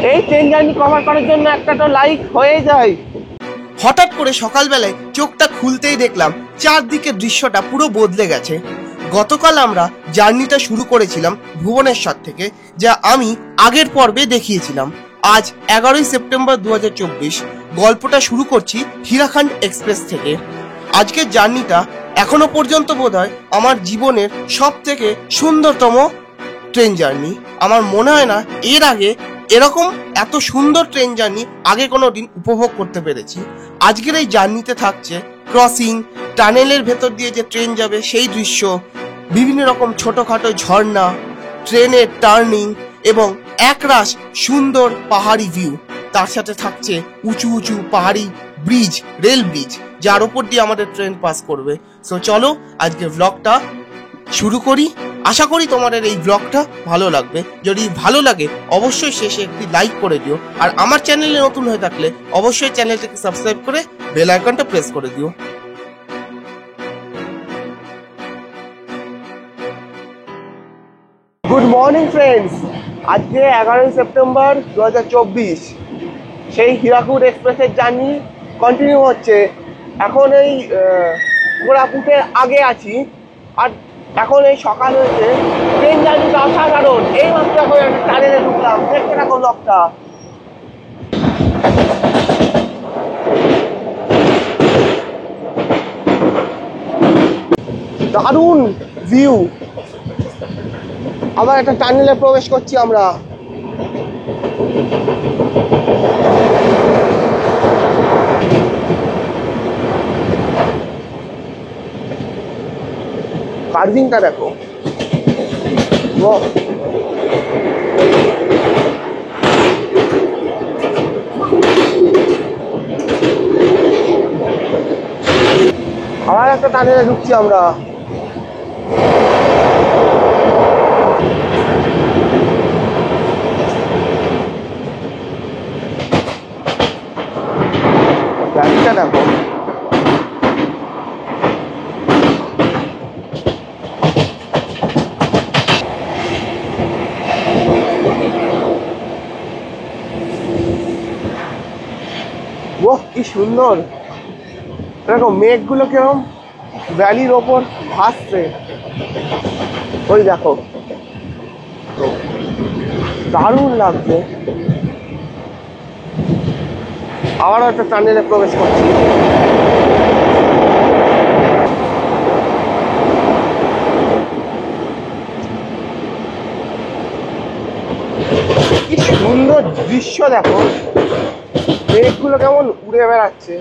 এই train journey cover করার জন্য একটা তো লাইক হয়ে যায়। হঠাৎ করে সকালবেলায় চোখটা খুলতেই দেখলাম চারদিকের দৃশ্যটা পুরো বদলে গেছে। গতকাল আমরা জার্নিটা শুরু করেছিলাম ভুবনেশ্বর থেকে, যা আমি আগের পর্বে দেখিয়েছিলাম। আজ 11ই সেপ্টেম্বর 2024 গল্পটা শুরু করছি হীরাখণ্ড এক্সপ্রেস থেকে। আজকের জার্নিটা এখনো পর্যন্ত বোধহয় আমার জীবনের সব থেকে সুন্দরতম ট্রেন জার্নি। আমার মনে হয় না এর আগে এরকম এত সুন্দর ট্রেন জার্নি আগে কোনো দিন উপভোগ করতে পেরেছি। আজকের এই জার্নিতে থাকছে ক্রসিং, টানেলের ভেতর দিয়ে যে ট্রেন যাবে সেই দৃশ্য, বিভিন্ন রকম ছোটখাটো ঝর্ণা, ট্রেনের টার্নিং এবং একরাশ সুন্দর পাহাড়ি ভিউ। তার সাথে থাকছে উঁচু উঁচু পাহাড়ি ব্রিজ, রেল ব্রিজ, যার উপর দিয়ে আমাদের ট্রেন পাস করবে। সো চলো আজকে ব্লগটা শুরু করি। আশা করি তোমাদের এই ব্লগটা ভালো লাগবে। যদি ভালো লাগে অবশ্যই শেষে একটি লাইক করে দিও, আর আমার চ্যানেলে নতুন হয়ে থাকলে অবশ্যই চ্যানেলটাকে সাবস্ক্রাইব করে বেল আইকনটা প্রেস করে দিও। গুড মর্নিং ফ্রেন্ডস, আজকে 11ই সেপ্টেম্বর 2024 সেই হীরাকুদ এক্সপ্রেসের জার্নি কন্টিনিউ হচ্ছে। এখন এই কোরাপুটের আগে আছি, আর এখন এই সকাল হয়েছে। ট্রেন জার্নিটা অসাধারণ। এই মাত্র এখন একটা টানেলে ঢুকলাম, দেখতে থাকো ব্লগটা। দারুণ ভিউ। আবার একটা টানেলে প্রবেশ করছি আমরা। কার্ভিংটা দেখো। আবার একটা টানেলে ঢুকছি আমরা। গাড়িটা দেখো। ওহ, কি সুন্দর। দেখো মেঘগুলো কেরম ভ্যালির ওপর ভাসছে। ওই দেখো, দারুণ লাগছে। আবারও একটা টানেলে প্রবেশ করছি। কি সুন্দর দৃশ্য দেখো, মেঘগুলো কেমন উড়ে বেড়াচ্ছে,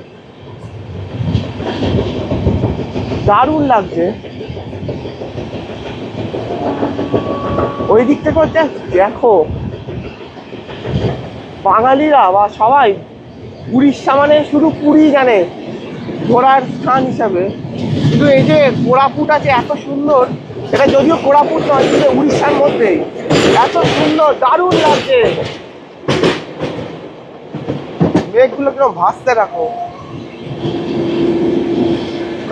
দারুণ লাগছে। ওই দিক থেকে দেখো, বাঙালিরা বা সবাই উড়িষ্যা মানে শুধু পুরী জানে ঘোরার স্থান হিসাবে, কিন্তু এই যে কোরাপুট আছে এত সুন্দর, এটা যদিও কোরাপুট নয় কিন্তু উড়িষ্যার মধ্যেই, এত সুন্দর, দারুণ লাগছে। মেঘগুলো কিরকম ভাসতে রাখো,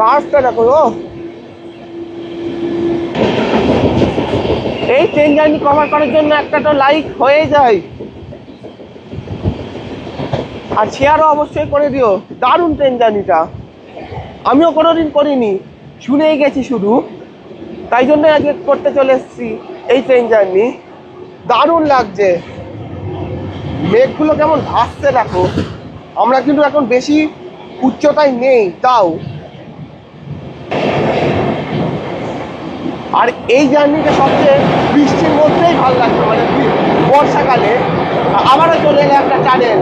কাজটা দেখো। এই ট্রেন জার্নি কভার করার জন্য একটা তো লাইক হয়ে যায়, আর শেয়ারও অবশ্যই করে দিও। দারুণ ট্রেন জার্নিটা, আমিও কোনোদিন করিনি, শুনেই গেছি শুধু, তাই জন্য আজকে করতে চলে এসেছি এই ট্রেন জার্নি। দারুণ লাগছে, মেঘগুলো কেমন ভাসছে দেখো। আমরা কিন্তু এখন বেশি উচ্চতায় নেই তাও। আর এই জার্নিটা সবচেয়ে বৃষ্টির মধ্যেই ভালো লাগছে, মানে বর্ষাকালে। আবারও চলে এলো একটা টানেল।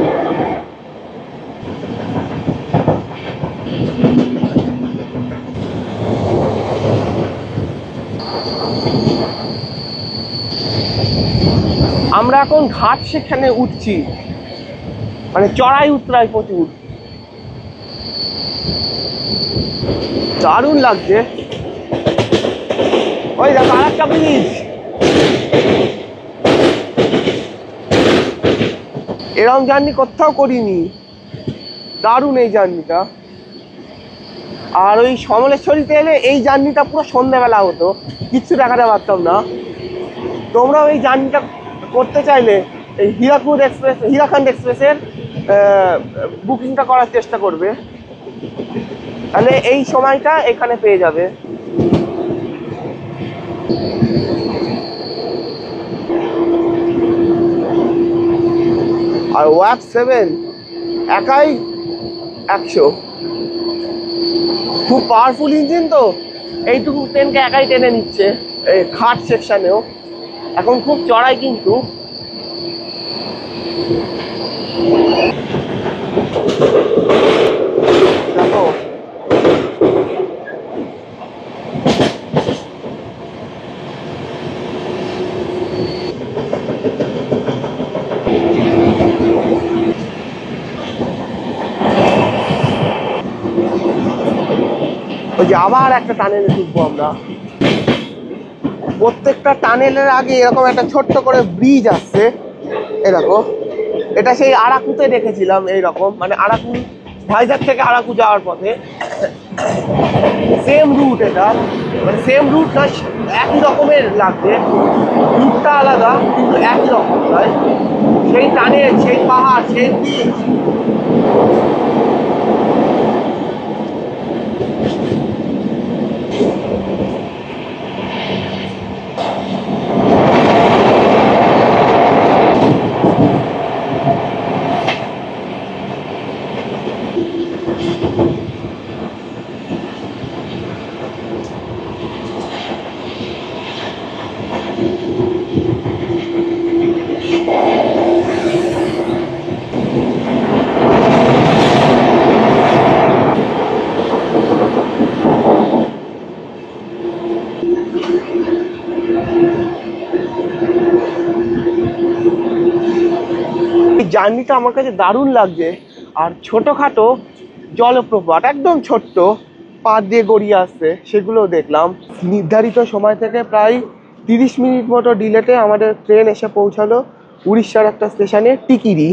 আমরা এখন ঘাট সেখানে উঠছি, মানে চড়াই উতরাই প্রচুর, দারুণ লাগছে। ওই দেখো আরেকটা ব্রিজ। এরকম জার্নি কোথাও করিনি, দারুণ এই জার্নিটা। আর ওই সমলেশ্বরীতে এলে এই জার্নিটা পুরো সন্ধ্যাবেলা হতো, কিচ্ছু দেখাতে পারতাম না। তোমরাও এই জার্নিটা করতে চাইলে এই হীরাখণ্ড এক্সপ্রেসের বুকিংটা করার চেষ্টা করবে, তাহলে এই সময়টা এখানে পেয়ে যাবে। আর ওয়াপ 7 একাই 100, খুব পাওয়ারফুল ইঞ্জিন তো, এইটুকু ট্রেনকে একাই টেনে নিচ্ছে এই খাট সেকশনেও। এখন খুব চড়াই কিন্তু। দেখো ওই যে আবার একটা টানেলে ঢুকবো আমরা। প্রত্যেকটা টানেলের আগে এরকম একটা ছোট্ট করে ব্রিজ আসছে, এরকম। এটা সেই আরাকুতে দেখেছিলাম এইরকম, মানে আরাকু ভাইজাগ থেকে আরাকু যাওয়ার পথে সেম রুট, এটা মানে সেম রুট না, একই রকমের লাগবে, রুটটা আলাদা কিন্তু একই রকম, তাই সেই টানেল, সেই পাহাড়, সেই ব্রিজ। জার্নিটা আমার কাছে দারুণ লাগছে। আর ছোটখাটো জলপ্রপাত একদম ছোট্ট পা দিয়ে গড়িয়ে আসছে, সেগুলো দেখলাম। নির্ধারিত সময় থেকে প্রায় 30 মিনিট মতো ডিলেতে আমাদের ট্রেন এসে পৌঁছালো উড়িষ্যার একটা স্টেশনে, টিকিরি।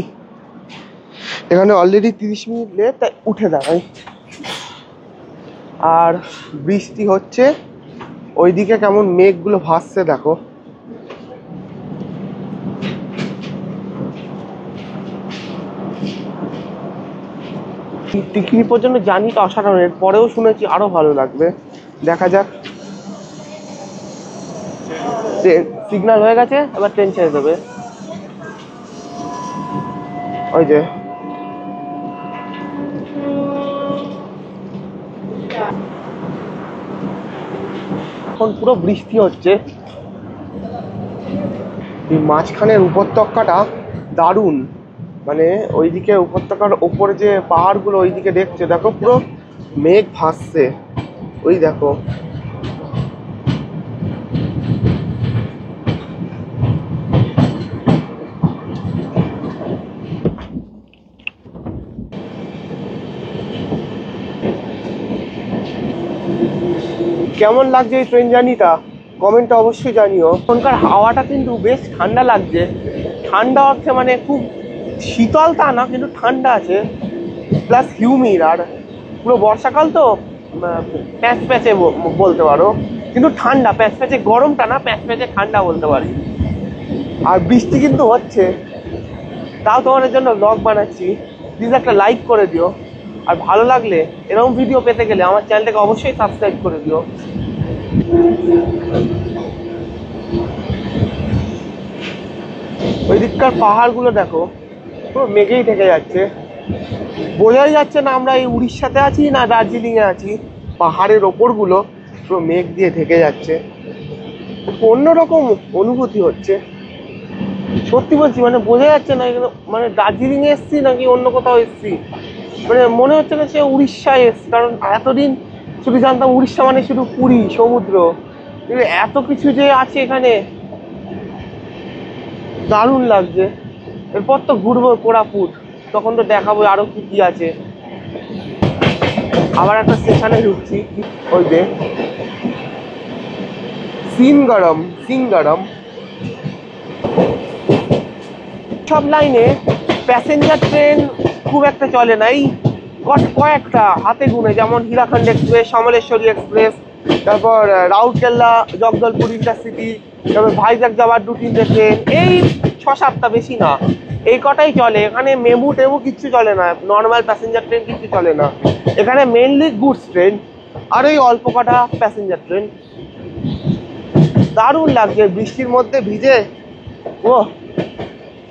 এখানে অলরেডি 30 মিনিট লেট, তাই উঠে দাঁড়াই। আর বৃষ্টি হচ্ছে, ওইদিকে কেমন মেঘগুলো ভাসছে দেখো। টিকিরি পর্যন্ত জার্নিটা অসাধারণ, এর পরেও শুনেছি আরো ভালো লাগবে, দেখা যাক। সিগন্যাল হয়ে গেছে, এবার ট্রেন ছেড়ে দেবে। ওই যে এখন পুরো বৃষ্টি হচ্ছে। এই মাঝখানের উপত্যকাটা দারুণ, মানে ওইদিকে উপত্যকার ওপরে যে পাহাড়গুলো ওইদিকে দেখছে, দেখো পুরো মেঘ ভাসছে, ওই দেখো। কেমন লাগছে এই ট্রেন জার্নিটা কমেন্টে অবশ্যই জানিও। এখনকার হাওয়াটা কিন্তু বেশ ঠান্ডা লাগছে, ঠান্ডা অর্থে মানে খুব শীতল তা না, কিন্তু ঠান্ডা আছে, প্লাস হিউমিড। আর পুরো বর্ষাকাল তো, প্যাচ প্যাচে বলতে পারো, কিন্তু ঠান্ডা, প্যাচ প্যাচে গরমটা না, প্যাচ প্যাচে ঠান্ডা বলতে পারি। আর বৃষ্টি কিন্তু হচ্ছে, তাও তোমাদের জন্য ব্লগ বানাচ্ছি। প্লিজ একটা লাইক করে দিও, আর ভালো লাগলে এরকম ভিডিও পেতে গেলে আমার চ্যানেলটাকে অবশ্যই সাবস্ক্রাইব করে দিও। ওই দিককার পাহাড়গুলো দেখো, পুরো মেঘেই থেকে যাচ্ছে, বোঝাই যাচ্ছে না আমরা এই উড়িষ্যাতে আছি না দার্জিলিংয়ে আছি। পাহাড়ের ওপরগুলো পুরো মেঘ দিয়ে ঢেকে যাচ্ছে, অন্যরকম অনুভূতি হচ্ছে, সত্যি বলছি। মানে বোঝা যাচ্ছে না এখানে মানে দার্জিলিংয়ে এসছি নাকি অন্য কোথাও এসছি, মানে মনে হচ্ছে না সে উড়িষ্যায় এসছি। কারণ এতদিন শুধু জানতাম উড়িষ্যা মানে শুধু পুরী সমুদ্র, কিন্তু এত কিছু যে আছে এখানে, দারুণ লাগছে। এরপর তো ঘুরবো কোরাপুট, তখন তো দেখাবো আরো কি কি আছে। আবার একটা স্টেশনে ঢুকছি, ওই যে সিঙ্গারাম। সব লাইনে প্যাসেঞ্জার ট্রেন খুব একটা চলে না, এই কয়েকটা হাতে গুনে, যেমন হীরাখণ্ড এক্সপ্রেস, সমলেশ্বরী এক্সপ্রেস, তারপর রাউরকেল্লা জগদলপুর ইন্টারসিটি, তারপর ভাইজাগ যাওয়ার 2-3টে ট্রেন, এই 6-7টা, বেশি না, এই কটাই চলে। এখানে মেমু টেমু কিচ্ছু চলে না, নর্মাল প্যাসেঞ্জার ট্রেন কিচ্ছু চলে না। এখানে মেনলি গুডস ট্রেন আর ওই অল্প কটা প্যাসেঞ্জার ট্রেন। দারুণ লাগছে বৃষ্টির মধ্যে ভিজে। ও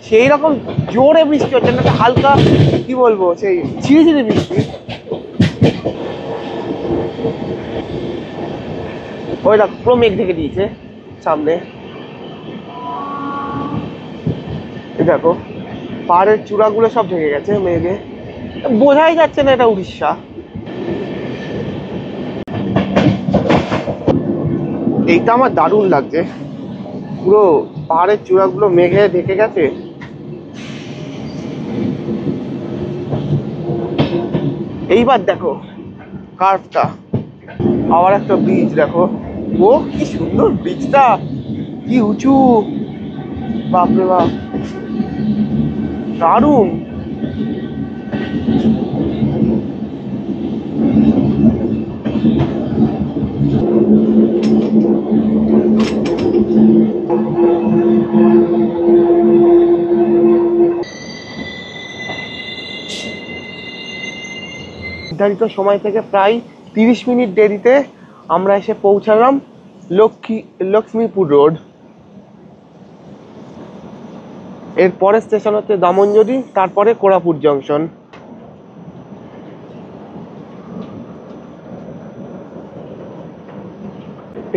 সেই রকম জোরে বৃষ্টি হচ্ছে না, হালকা কি বলবো, সেই ঝিরিঝিরি বৃষ্টি। ওই দেখো পুরো মেঘ ঢেকে দিয়েছে সামনে। দেখো পাহাড়ের চূড়াগুলো সব ঢেকে গেছে মেঘে, বোঝাই যাচ্ছে না এটা উড়িষ্যা। এইটা আমার দারুণ লাগছে, পুরো পাহাড়ের চূড়াগুলো মেঘে ঢেকে গেছে। এইবার দেখো কার্ভটা, আবার একটা ব্রিজ দেখো। ও কি সুন্দর ব্রিজটা, কি উঁচু, বাপরে বাপ দারুণ। নির্ধারিত সময় থেকে প্রায় 30 মিনিট দেরিতে আমরা এসে পৌঁছালাম লক্ষ্মীপুর রোড। এর পরের স্টেশন হচ্ছে দামনজদি, তারপরে কোরাপুট জংশন।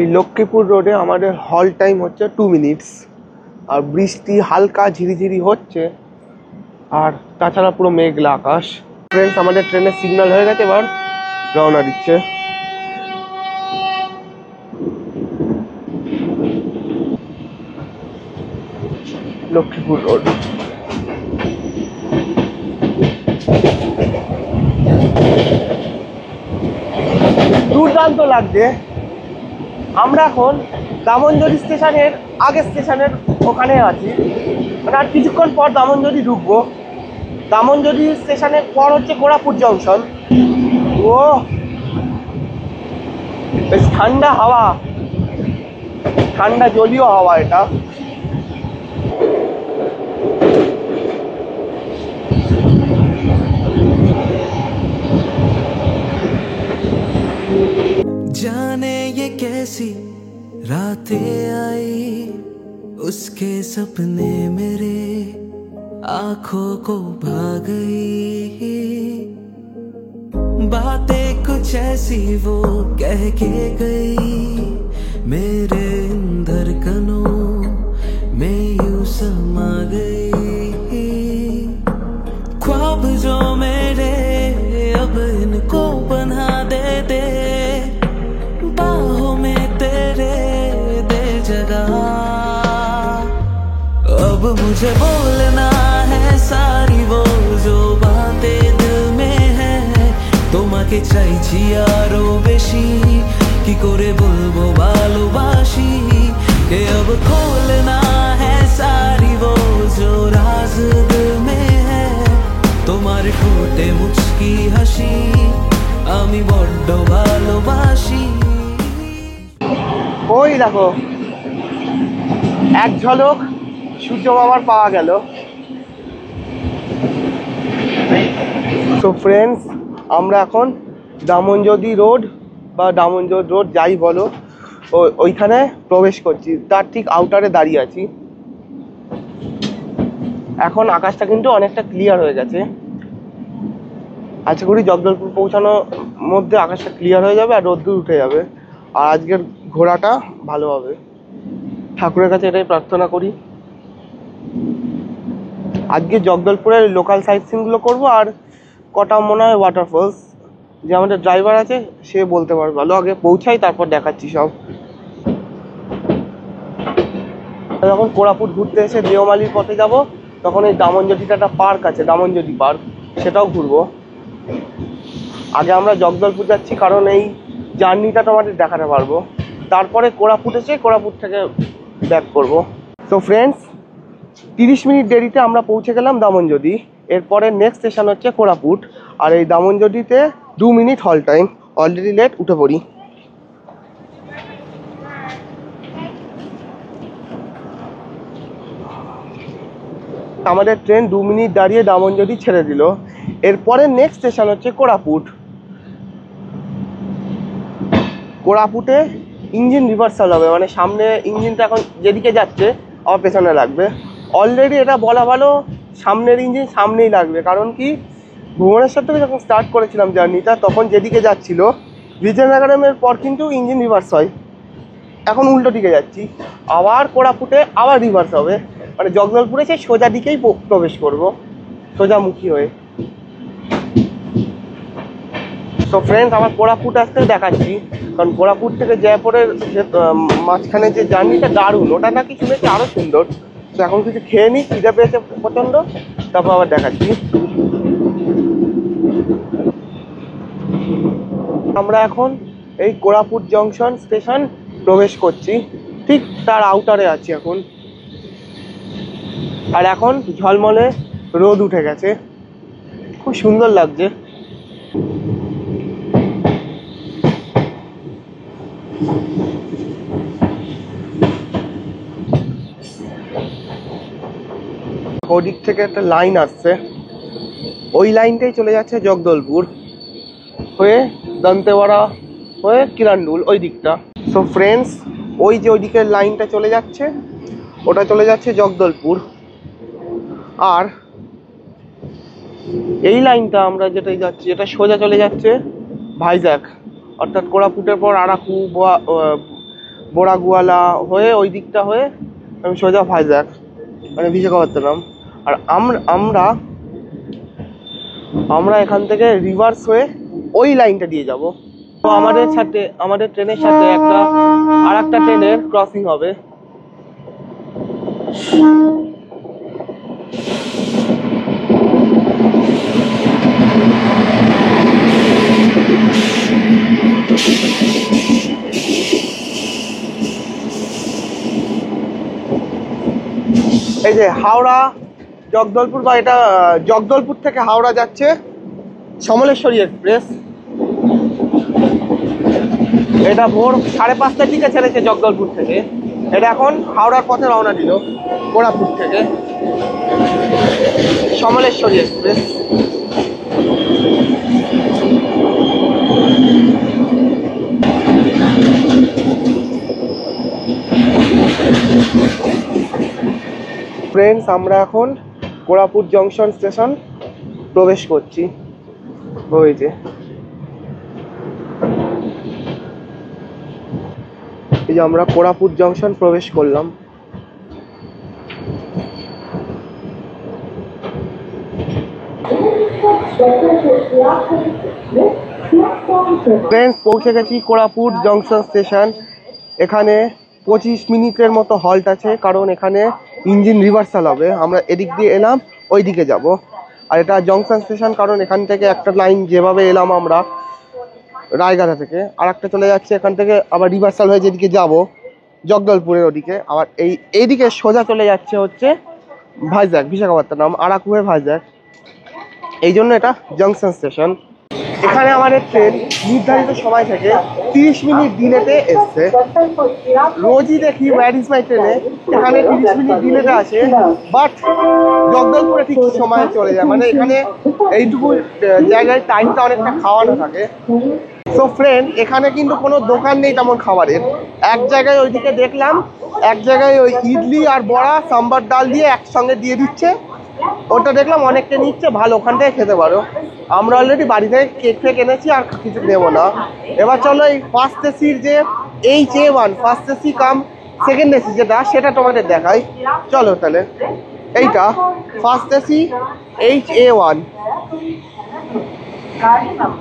এই লক্ষ্মীপুর রোডে আমাদের হল টাইম হচ্ছে 2 মিনিটস। আর বৃষ্টি হালকা ঝিরিঝিরি হচ্ছে, আর তাছাড়া পুরো মেঘলা আকাশ। ফ্রেন্ডস, আমাদের ট্রেনের সিগন্যাল হয়ে গেছে, এবার রওনা দিচ্ছে। লক্ষ্মীপুর রোড। দুর্দান্ত লাগছে। আমরা এখন দামনজদি স্টেশনের আগের স্টেশনের ওখানে আছি, মানে আর কিছুক্ষণ পর দামনজদি ঢুকবো। দামনজদি স্টেশনের পর হচ্ছে কোরাপুট জংশন। ও বেশ ঠান্ডা হাওয়া, ঠান্ডা জলীয় হাওয়া এটা। जाने ये कैसी रातें आई, उसके सपने मेरे आंखों को भा गई। बातें कुछ ऐसी वो कह के गई, मेरे धड़कनों में यूं समा गई। ख्वाब जो मेरे अब इनको बना दे दे, बाहों में तेरे दे जगह। अब मुझे बोलना है सारी वो जो बातें दिल में है, তোমাকে চাইছি আরো বেশি, কি করে বলবো ভালোবাসি। कि अब खोलना है सारी वो जो राज दिल में है, তোমার ঠোঁটে মুচকি হাসি আমি বড্ড ভালোবাসি। ওই দেখো এক ঝলক সূর্য মামার পাওয়া গেল। তো ফ্রেন্ডস, আমরা এখন দামনজদি রোড বা দামনজদি রোড যাই বলো, ওইখানে প্রবেশ করছি, তার ঠিক আউটারে দাঁড়িয়ে আছি। এখন আকাশটা কিন্তু অনেকটা ক্লিয়ার হয়ে গেছে। আশা করি জগদলপুর পৌঁছানোর মধ্যে আকাশটা ক্লিয়ার হয়ে যাবে আর রোদ্দুর উঠে যাবে, আর আজকের ঘোরাটা ভালো হবে। ঠাকুরের কাছে এটাই প্রার্থনা করি। আজকে জগদলপুরের লোকাল সাইট সিনগুলো করবো, আর কটা মনে হয় ওয়াটারফলস, যে আমাদের ড্রাইভার আছে সে বলতে পারবে ভালো। আগে পৌঁছাই তারপর দেখাচ্ছি সব। যখন কোরাপুট ঘুরতে এসে দেওমালির পথে যাব, তখন এই দামনজদিতে একটা পার্ক আছে, দামনজদি পার্ক, সেটাও ঘুরবো। আগে আমরা জগদলপুর যাচ্ছি কারণ এই জার্নিটা তোমাদের দেখাতে পারবো, তারপরে কোরাপুট এসে কোরাপুট থেকে ব্যাক করবো। তো ফ্রেন্ডস, 30 মিনিট দেরিতে আমরা পৌঁছে গেলাম দামনজদি। এরপরে নেক্সট স্টেশন হচ্ছে কোরাপুট, আর এই দামনজদিতে 2 মিনিট হল টাইম। অলরেডি লেট, উঠে পড়ি। আমাদের ট্রেন 2 মিনিট দাঁড়িয়ে দামনজদি ছেড়ে দিল। এরপরে নেক্সট স্টেশন হচ্ছে কোরাপুট। কোরাপুটে ইঞ্জিন রিভার্সাল হবে, মানে সামনে ইঞ্জিনটা এখন যেদিকে যাচ্ছে আবার পেছনে লাগবে। অলরেডি এটা বলা ভালো, সামনের ইঞ্জিন সামনেই লাগবে, কারণ কি ভুবনেশ্বর থেকে যখন স্টার্ট করেছিলাম জার্নিটা তখন যেদিকে যাচ্ছিল বিজয়নগরমের পর কিন্তু ইঞ্জিন রিভার্স হয়। এখন উল্টো দিকে যাচ্ছি, আবার কোরাপুটে আবার রিভার্স হবে, মানে জগদলপুরে সেই সোজা দিকেই প্রবেশ করব, সোজামুখী হয়ে। তো ফ্রেন্ডস, আমার কোরাপুট আসতে দেখাচ্ছি, কারণ কোরাপুট থেকে জয়পুরের মাঝখানে যে জার্নিটা দারুণ, ওটা নাকি শুনেছি আরও সুন্দর। তো এখন কিছু খেয়ে নিই, খিদে পেয়েছে প্রচণ্ড, তারপর আবার দেখাচ্ছি। আমরা এখন এই কোরাপুট জংশন স্টেশন প্রবেশ করছি, ঠিক তার আউটারে আছি এখন। আর এখন ঝলমলে রোদ উঠে গেছে, খুব সুন্দর লাগছে। ওদিক থেকে একটা লাইন আসছে, ওই লাইনটাই চলে যাচ্ছে জগদলপুর হয়ে, দন্তেওয়াড়া হয়ে কিরান্ডুল ওই দিকটা। সো ফ্রেন্ডস, ওই যে ওইদিকের লাইনটা চলে যাচ্ছে, ওটা চলে যাচ্ছে জগদলপুর। আর এই লাইনটা আমরা যেটাই যাচ্ছি, এটা সোজা চলে যাচ্ছে ভাইজ্যাক, অর্থাৎ কোরাপুটের পর আরাকু, বোরাগুয়ালা হয়ে ওই দিকটা হয়ে আমি সোজা ভাইজ্যাক, মানে বিশাখাপত্তনম। আর আমরা এখান থেকে রিভার্স হয়ে ওই লাইনটা দিয়ে যাব। তো আমাদের ট্রেনের সাথে আর একটা ট্রেনের ক্রসিং হবে। এই যে হাওড়া জগদলপুর, বা এটা জগদলপুর থেকে হাওড়া যাচ্ছে সমলেশ্বরী এক্সপ্রেস। এটা ভোর 5:30টার দিকে ছেড়েছে জগদলপুর থেকে। এটা এখন হাওড়ার পথে রওনা দিল কোরাপুট থেকে, সমলেশ্বরী এক্সপ্রেস। ফ্রেন্ডস, আমরা এখন কোরাপুট জংশন স্টেশন প্রবেশ করছি। ওই যে আমরা কোরাপুট জংশন প্রবেশ করলাম। ফ্রেন্ডস, পৌঁছে গেছি কোরাপুট জংশন স্টেশন। এখানে 25 মিনিটের মতো হল্ট আছে, কারণ এখানে ইঞ্জিন রিভার্সাল হবে। আমরা এদিক দিয়ে এলাম, ওই দিকে যাব। আর এটা জংশন স্টেশন, কারণ এখান থেকে একটা লাইন যেভাবে এলাম আমরা রায়গড়া থেকে, আর একটা চলে যাচ্ছে এখান থেকে আবার রিভার্সাল হয়ে যেদিকে যাব জগদলপুরের ওদিকে। আবার এইদিকে সোজা চলে যাচ্ছে হচ্ছে ভাইজ্যাক, বিশাখাপত্তনম, আরাকু হয়ে ভাইজ্যাক। এই জন্য এটা জংশন স্টেশন। এখানে আমাদের ট্রেন নির্ধারিত সময় থেকে 30 মিনিট ডিলেতে এসছে। রোজই দেখি ওয়্যার ইজ মাই ট্রেনে এখানে 30 মিনিট ডিলেতে আছে, বাট জগদলপুরে ঠিক সময় চলে যায়, মানে এখানে এইটুকু জায়গায় টাইমটা অনেকটা খাওয়ানো থাকে। সো ফ্রেন্ড, এখানে কিন্তু কোনো দোকান নেই তেমন খাবারের। এক জায়গায় ওইদিকে দেখলাম, এক জায়গায় ওই ইডলি আর বড়া সাম্বার ডাল দিয়ে একসঙ্গে দিয়ে দিচ্ছে, ওটা দেখলাম অনেকটা নিচ্ছে, ভালো, ওখান থেকে খেতে পারো। আমরা অলরেডি বাড়ি থেকে কেক ফেক এনেছি, আর কিছু নেবো না। এবার চলো এই ফার্স্ট এসির যে HA1 ফার্স্ট এসি কাম সেকেন্ড এসি সেটা তোমাদের দেখাই। চলো তাহলে, এইটা ফার্স্ট এসি HA1,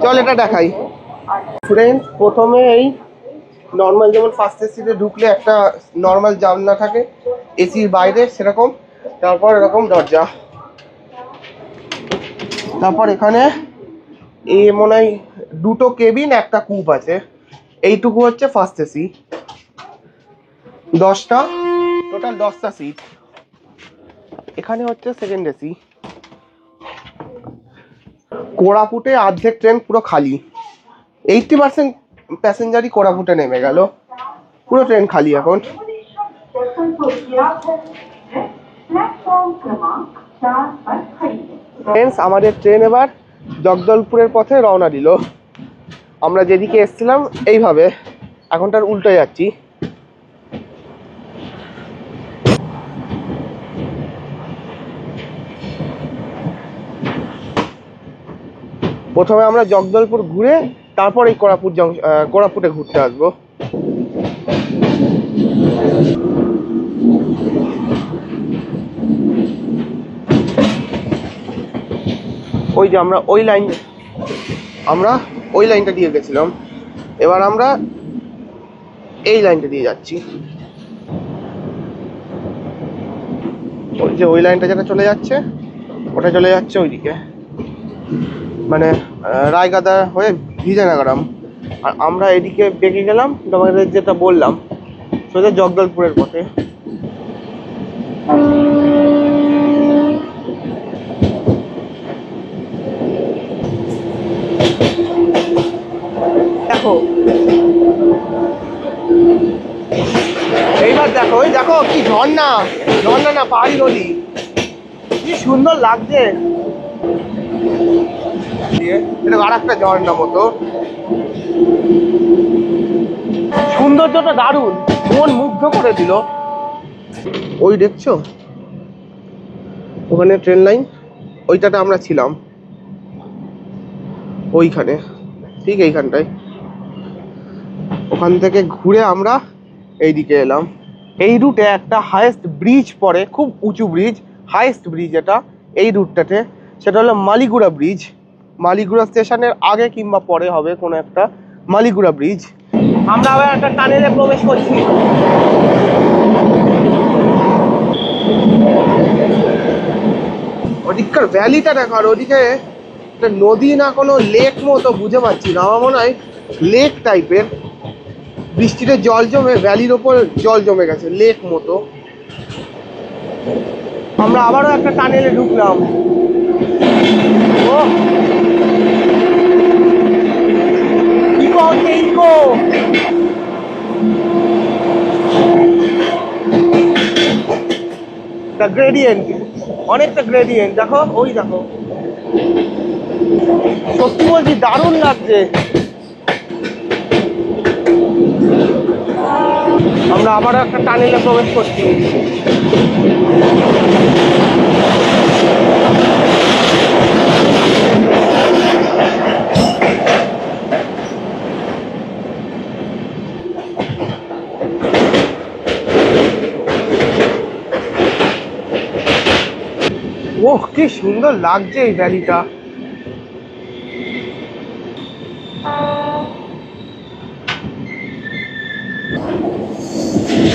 চল এটা দেখাই। ফ্রেন্ডস, প্রথমে এই নর্মাল, যেমন ফার্স্ট এসিতে ঢুকলে একটা নর্মাল জানলা থাকে এসির বাইরে সেরকম, তারপর এরকম দরজা, তারপর এখানে মনে হয় 2টো কেবিন, একটা কূপ আছে। এইটুকু হচ্ছে ফার্স্ট এসি, 10টা টোটাল 10টা সিট। এখানে হচ্ছে সেকেন্ড এসি। কোরাপুটে অর্ধেক ট্রেন পুরো খালি, 80% প্যাসেঞ্জারই কোরাপুটে নেমে গেল, পুরো ট্রেন খালি এখন। ফ্রেন্ডস, আমাদের ট্রেন এবার জগদলপুরের পথে রওনা দিল। আমরা যেদিকে এসেছিলাম এইভাবে, এখন তার উল্টো যাচ্ছি। প্রথমে আমরা জগদলপুর ঘুরে তারপর এই কোরাপুটে ঘুরতে আসবো। ওই যে আমরা ওই লাইনটা দিয়ে গেছিলাম, এবার আমরা এই লাইনটা দিয়ে যাচ্ছি। ওই যে ওই লাইনটা যেটা চলে যাচ্ছে, ওটা চলে যাচ্ছে ওইদিকে, মানে রায়গাদা হয়ে ভিজয়নগরম। আর আমরা এদিকে বেঁকে গেলাম তোমাদের যেটা বললাম, সোজা জগদলপুরের পথে। দেখো এইবার দেখো, ওই দেখো কি ঝর্ণা, ঝর্ণা না পাহাড়ি নদী, কি সুন্দর লাগছে। এটা আর একটা ঝর্ণা মতো, সৌন্দর্যটা দারুণ, মন মুগ্ধ করে দিল। ওই দেখছো ওখানে ট্রেন লাইন, ওইটাতে আমরা ছিলাম, ওইখানে ঠিক এইখানটায়। ওখান থেকে ঘুরে আমরা এইদিকে এলাম। এই রুটে একটা হাইয়েস্ট ব্রিজ পড়ে, খুব উঁচু ব্রিজ, হাইয়েস্ট ব্রিজ এটা এই রুটটাতে, সেটা হলো মালিগুড়া ব্রিজ। মালিগুড়া স্টেশনের আগে কিংবা পরে হবে কোনো একটা মালিগুড়া ব্রিজ। আমরা আবার একটা টানেলে প্রবেশ করছি। ওদিককার ভ্যালিটা দেখো, আর ওদিকে একটা নদী না কোনো লেক মতো বুঝে পাচ্ছি না, আমার মনে হয় লেক টাইপের। বৃষ্টিতে জল জমে ভ্যালির ওপর জল জমে গেছে, লেক মতো। আমরা আবারও একটা টানেলে ঢুকলাম। ও ইকো হচ্ছে, ইকো। গ্রেডিয়েন্ট, অনেকটা গ্রেডিয়েন্ট দেখো, ওই দেখো, সত্যি বলছি দারুণ লাগছে। আমরা আবার একটা টানেলে প্রবেশ করছি। ওহ কি সুন্দর লাগছে এই ভ্যালিটা।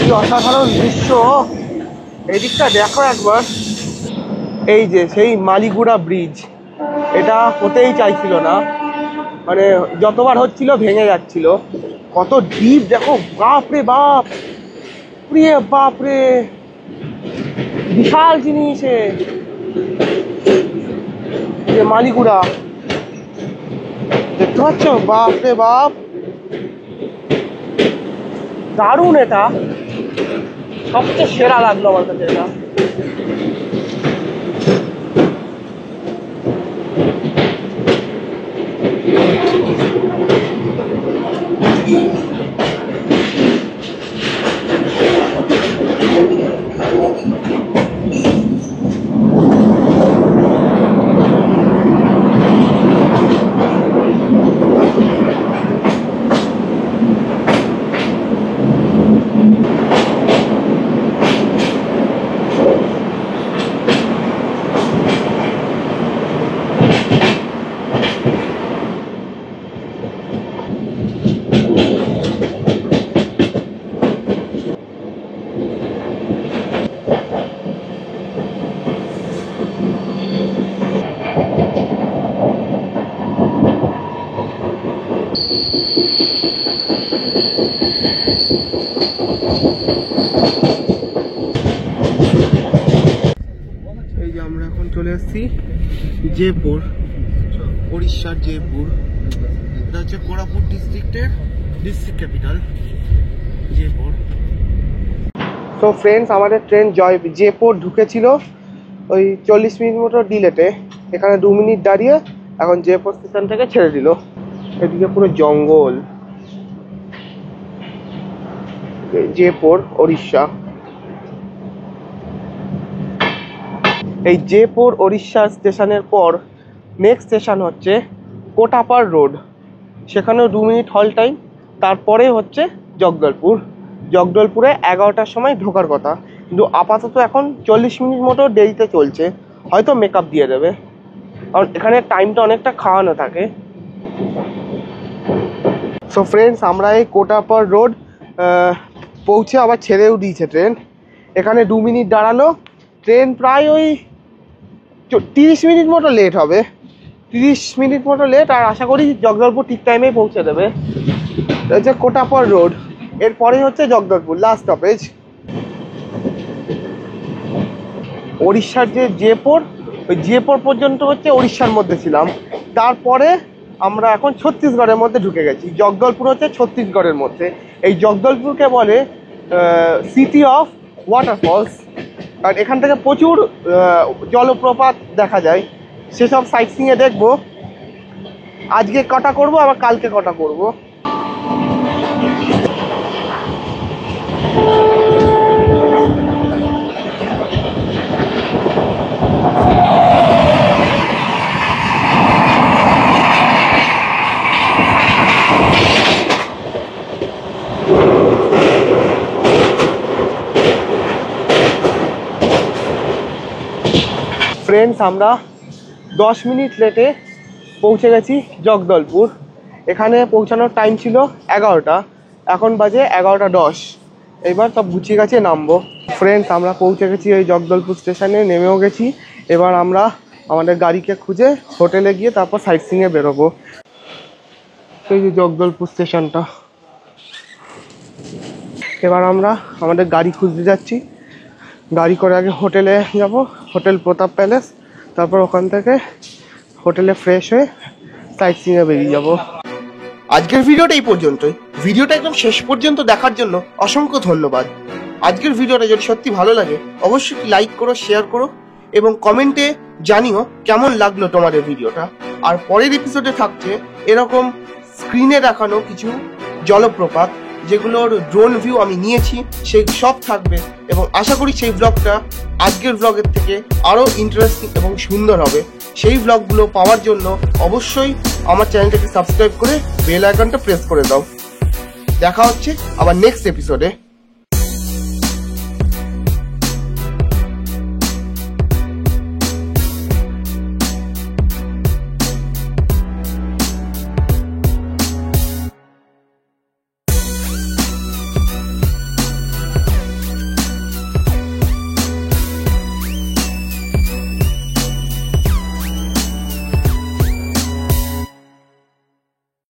কি অসাধারণ দৃশ্য, এদিকটা দেখো একবার। এই যে সেই মালিগুড়া ব্রিজ, এটা হতেই চাইছিল না, মানে যতবার হচ্ছিল ভেঙে যাচ্ছিল। কত ডিপ দেখো, বাপরে বাপ, প্রিয় বাপরে, বিশাল জিনিস। যে মালিগুড়া দেখতে পাচ্ছ, বাপরে বাপ, দারুণ। এটা সবচেয়ে সেরা লাগলো আমার কাছে এটা। এই যে আমরা এখন চলে এসেছি জয়পুর, উড়িষ্যার জয়পুর। এটা হচ্ছে কোরাপুট ডিস্ট্রিক্টের ডিস্ট্রিক্ট ক্যাপিটাল জয়পুর। তো ফ্রেন্ডস, আমাদের ট্রেন জয়পুর ঢুকেছিল, ওই 40 মিনিট মতো ডিলেটে। এখানে 2 মিনিট দাঁড়িয়ে এখন জয়পুর স্টেশন থেকে ছেড়ে দিল। এদিকে পুরো জঙ্গল, জয়পুর উড়িষ্যা। এই জয়পুর উড়িষ্যা স্টেশনের পর নেক্সট স্টেশন হচ্ছে কোটাপাড় রোড। সেখানেও 2 মিনিট হল টাইম। তারপরে হচ্ছে জগদলপুর। জগদলপুরে 11টার সময় ঢোকার কথা, কিন্তু আপাতত এখন 40 মিনিট মতো দেরিতে চলছে। হয়তো মেকআপ দিয়ে দেবে, কারণ এখানে টাইমটা অনেকটা খাওয়ানো থাকে। সো ফ্রেন্ডস, আমরা এই কোটাপাড় রোড পৌঁছে আবার ছেড়েও দিয়েছে ট্রেন। এখানে 2 মিনিট দাঁড়ালো। ট্রেন প্রায় ওই 30 মিনিট মতো লেট হবে, 30 মিনিট মতো লেট। আর আশা করি জগদলপুর ঠিক টাইমেই পৌঁছে দেবে। হচ্ছে কোটাপাড় রোড, এরপরে হচ্ছে জগদলপুর লাস্ট স্টপেজ। উড়িষ্যার যে জয়পুর, ওই জয়পুর পর্যন্ত হচ্ছে উড়িষ্যার মধ্যে ছিলাম। তারপরে আমরা এখন ছত্তিশগড়ের মধ্যে ঢুকে গেছি। জগদলপুর হচ্ছে ছত্তিশগড়ের মধ্যে। এই জগদলপুরকে বলে সিটি অফ ওয়াটারফলস, কারণ এখান থেকে প্রচুর জলপ্রপাত দেখা যায়। সেসব সাইট সিইংয়ে দেখবো। আজকে কটা করব, আবার কালকে কটা করব। ফ্রেন্ডস, আমরা 10 মিনিট লেটে পৌঁছে গেছি জগদলপুর। এখানে পৌঁছানোর টাইম ছিল 11টা, এখন বাজে 11:10। এবার সব গুছিয়ে গেছে, নামবো। ফ্রেন্ডস, আমরা পৌঁছে গেছি ওই জগদলপুর স্টেশনে, নেমেও গেছি। এবার আমরা আমাদের গাড়িকে খুঁজে হোটেলে গিয়ে তারপর সাইট সিইংয়ে বেরোবো। এই যে জগদলপুর স্টেশনটা। এবার আমরা আমাদের গাড়ি খুঁজতে যাচ্ছি। গাড়ি করে আগে হোটেলে যাব, হোটেল প্রতাপ প্যালেস। তারপর ওখান থেকে হোটেলে ফ্রেশ হয়ে সাইট সিইংয়ে বেরিয়ে যাব। আজকের ভিডিওটা এই পর্যন্তই। ভিডিওটা একদম শেষ পর্যন্ত দেখার জন্য অসংখ্য ধন্যবাদ। আজকের ভিডিওটা যদি সত্যি ভালো লাগে অবশ্যই লাইক করো, শেয়ার করো এবং কমেন্টে জানিও কেমন লাগলো তোমাদের ভিডিওটা। আর পরের এপিসোডে থাকছে এরকম স্ক্রিনে দেখানো কিছু জলপ্রপাত, যেগুলোর ড্রোন ভিউ আমি নিয়েছি, সেই সব থাকবে। এবং আশা করি সেই ব্লগটা আজকের ব্লগের থেকে আরও ইন্টারেস্টিং এবং সুন্দর হবে। সেই ব্লগগুলো পাওয়ার জন্য অবশ্যই আমার চ্যানেলটাকে সাবস্ক্রাইব করে বেল আইকনটা প্রেস করে দাও। দেখা হচ্ছে আবার নেক্সট এপিসোডে।